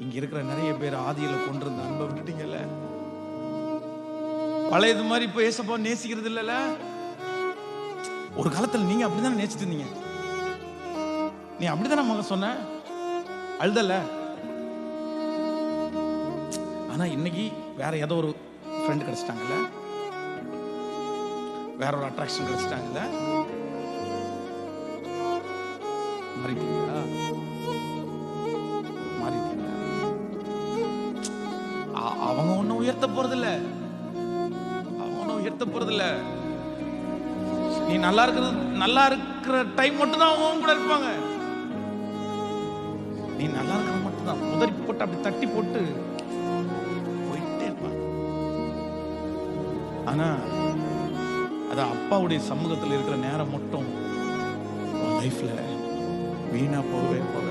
இங்க இருக்கிற நிறைய பேர் ஆதியில கொண்டிருந்த அன்பை விட்டுட்டீங்கல்ல. பழையது மாதிரி இப்ப ஏசப்பா நேசிக்கிறது இல்லல. ஒரு காலத்துல நீங்க அப்படிதான் நேசிட்டு இருந்தீங்க. நீ அப்படிதான் மகன் சொன்ன, அழுதல. ஆனா இன்னைக்கு வேற ஏதோ ஒரு ஃப்ரெண்ட் கிடைச்சிட்டாங்கல்ல, வேற ஒரு அட்ராக்ஷன் கிடைச்சிட்டாங்கல்ல. மாறிட்டீங்களா? மாறிட்டீங்களா? அவங்க ஒன்னும் உயர்த்த போறதில்ல, அவங்க ஒன்னும் உயர்த்த போறதில்ல. நீ நல்லா இருக்கிற டைம் மட்டும் தான் அவங்க கூட இருப்பாங்க. நீ நல்லா இருக்கிற மட்டும் தான் உதறி போட்டு அப்படி தட்டி போட்டு போயிட்டே இருப்பாங்க. ஆனா அது அப்பாவுடைய சமூகத்தில் இருக்கிற நேரம் மட்டும் லைஃப்ல வீணா போகவே போக